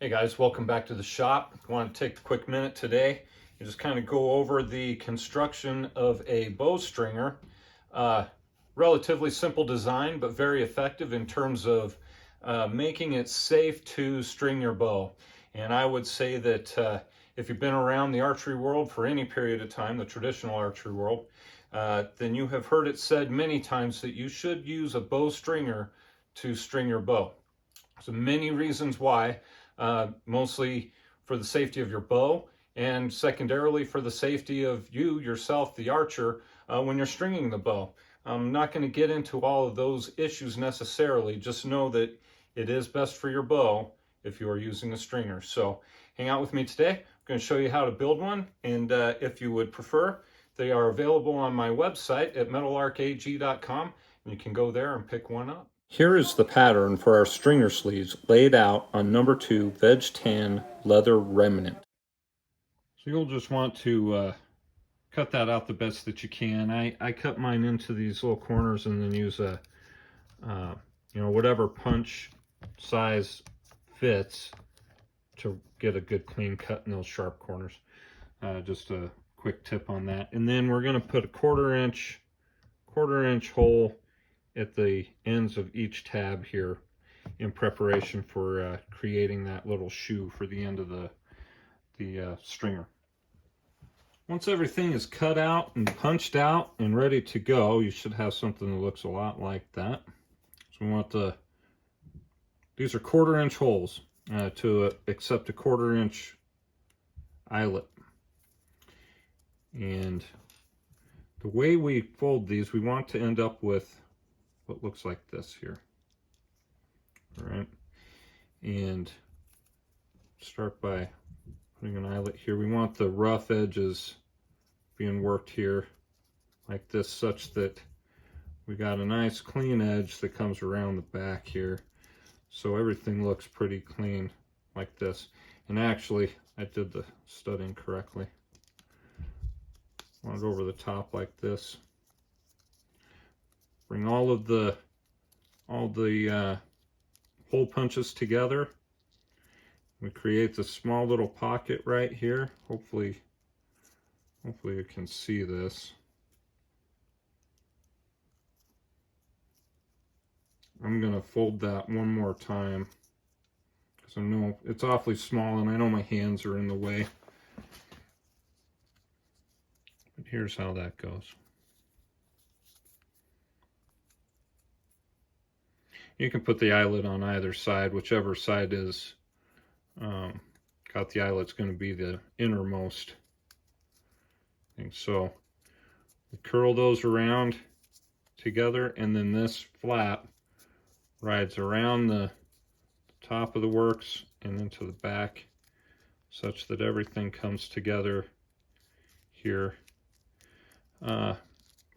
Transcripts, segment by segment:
Hey guys, welcome back to the shop. I want to take a quick minute today and just kind of go over the construction of a bowstringer. Relatively simple design, but very effective in terms of making it safe to string your bow. And I would say that if you've been around the archery world for any period of time, the traditional archery world, then you have heard it said many times that you should use a bowstringer to string your bow. So many reasons why. Mostly for the safety of your bow, and secondarily for the safety of you, yourself, the archer, when you're stringing the bow. I'm not going to get into all of those issues necessarily. Just know that it is best for your bow if you are using a stringer. So hang out with me today. I'm going to show you how to build one, and if you would prefer, they are available on my website at metalarkag.com, and you can go there and pick one up. Here is the pattern for our stringer sleeves laid out on number 2 veg tan leather remnant. So you'll just want to cut that out the best that you can. I cut mine into these little corners and then use a whatever punch size fits to get a good clean cut in those sharp corners. Just a quick tip on that. And then we're going to put a quarter inch hole at the ends of each tab here in preparation for creating that little shoe for the end of the stringer. Once everything is cut out and punched out and ready to go, you should have something that looks a lot like that. So we want these are quarter inch holes to accept a quarter inch eyelet. And the way we fold these, we want to end up with what looks like this here. All right, and start by putting an eyelet here. We want the rough edges being worked here like this, such that we got a nice clean edge that comes around the back here, so everything looks pretty clean like this. And actually, I did the studding correctly. Want it over the top like this. Bring all the hole punches together. We create this small little pocket right here. Hopefully you can see this. I'm gonna fold that one more time because I know it's awfully small and I know my hands are in the way. But here's how that goes. You can put the eyelet on either side, whichever side is got the eyelet's going to be the innermost thing. So we curl those around together, and then this flap rides around the top of the works and into the back, such that everything comes together here.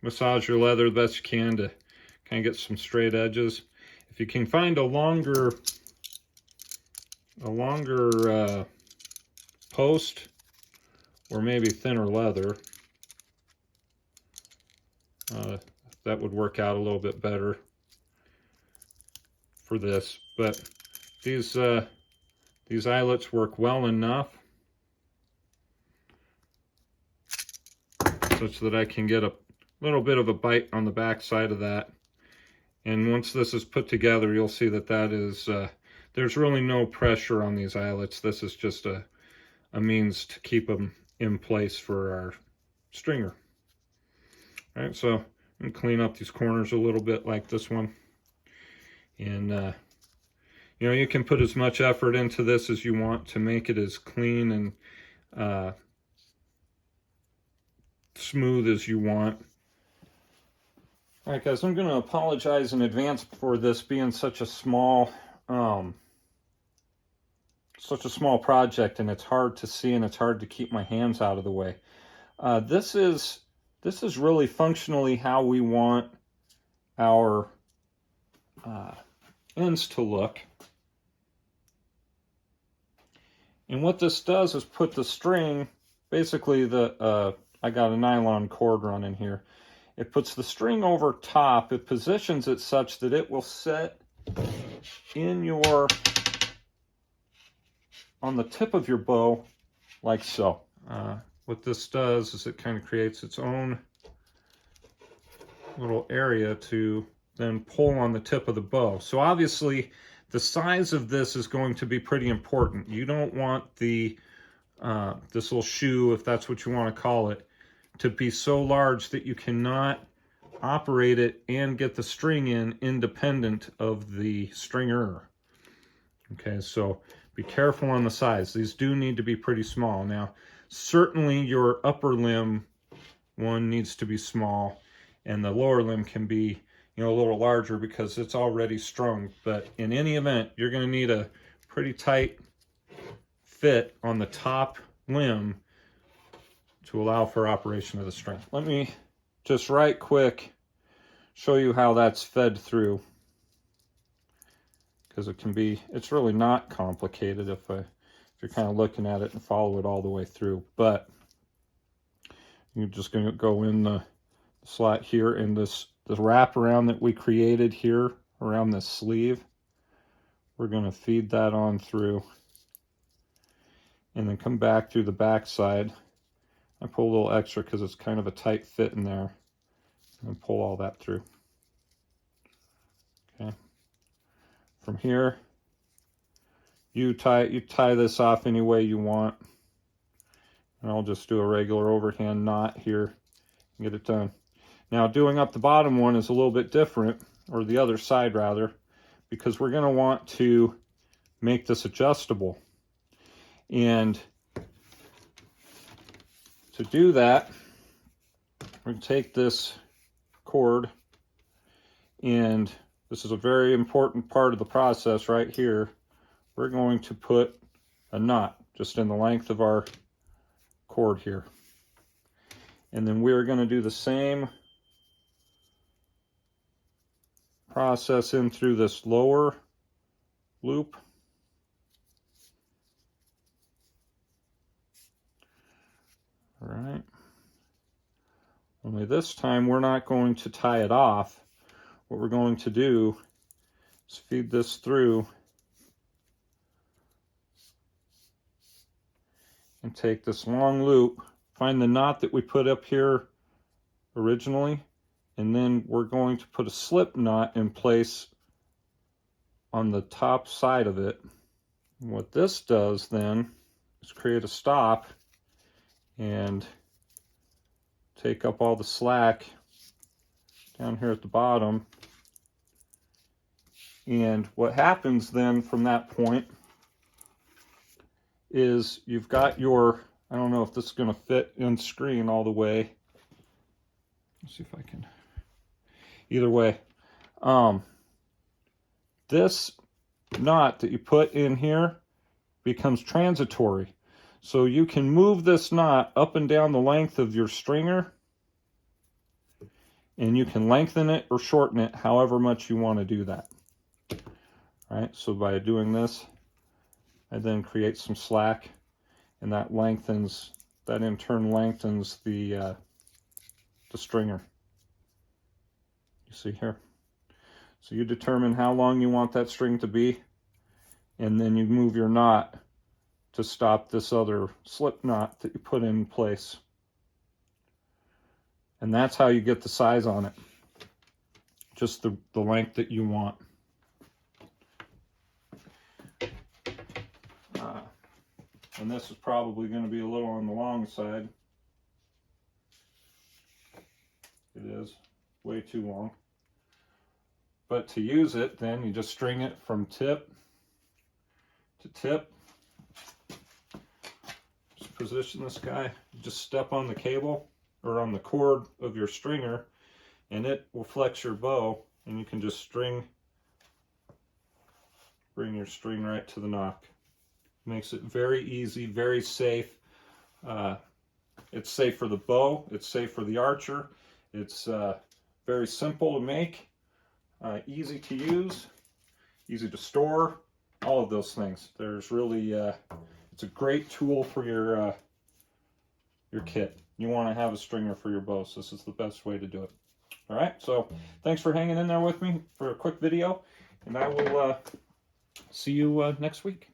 Massage your leather the best you can to kind of get some straight edges. If you can find a longer post, or maybe thinner leather, that would work out a little bit better for this. But these eyelets work well enough such that I can get a little bit of a bite on the back side of that. And once this is put together, you'll see that is, there's really no pressure on these eyelets. This is just a means to keep them in place for our stringer. All right, so I'm gonna clean up these corners a little bit like this one. And you can put as much effort into this as you want to make it as clean and smooth as you want. All right, guys, I'm going to apologize in advance for this being such a small project, and it's hard to see and it's hard to keep my hands out of the way. This is really functionally how we want our ends to look. And what this does is put the string, basically I got a nylon cord running here. It puts the string over top. It positions it such that it will set in your on the tip of your bow, like so. What this does is it kind of creates its own little area to then pull on the tip of the bow. So obviously the size of this is going to be pretty important. You don't want the this little shoe, if that's what you want to call it, to be so large that you cannot operate it and get the string in independent of the stringer. Okay, so be careful on the size. These do need to be pretty small. Now, certainly your upper limb one needs to be small, and the lower limb can be, you know, a little larger because it's already strung. But in any event, you're going to need a pretty tight fit on the top limb to allow for operation of the string. Let me just right quick show you how that's fed through, because it's really not complicated if you're kind of looking at it and follow it all the way through. But you're just going to go in the slot here, in this wraparound that we created here around this sleeve. We're going to feed that on through, and then come back through the back side. I pull a little extra because it's kind of a tight fit in there, and pull all that through. Okay. From here, you tie this off any way you want, and I'll just do a regular overhand knot here and get it done. Now, doing up the bottom one is a little bit different, or the other side rather, because we're going to want to make this adjustable. And to do that, we're going to take this cord, and this is a very important part of the process right here. We're going to put a knot just in the length of our cord here. And then we're going to do the same process in through this lower loop. All right. Only this time we're not going to tie it off. What we're going to do is feed this through and take this long loop, find the knot that we put up here originally, and then we're going to put a slip knot in place on the top side of it. And what this does then is create a stop and take up all the slack down here at the bottom. And what happens then from that point is you've got your, I don't know if this is going to fit in screen all the way. Let's see if I can. Either way, this knot that you put in here becomes transitory. So you can move this knot up and down the length of your stringer, and you can lengthen it or shorten it however much you want to do that. All right, so by doing this, I then create some slack, and that in turn lengthens the stringer. You see here? So you determine how long you want that string to be, and then you move your knot to stop this other slip knot that you put in place. And that's how you get the size on it. Just the length that you want. And this is probably going to be a little on the long side. It is way too long. But to use it, then you just string it from tip to tip. Just position this guy. Just step on the cable or on the cord of your stringer, and it will flex your bow, and you can just bring your string right to the nock. Makes it very easy, very safe. It's safe for the bow, it's safe for the archer. It's very simple to make, easy to use, easy to store, all of those things. There's really, it's a great tool for your kit. You want to have a stringer for your bow, so this is the best way to do it. All right, so thanks for hanging in there with me for a quick video, and I will see you next week.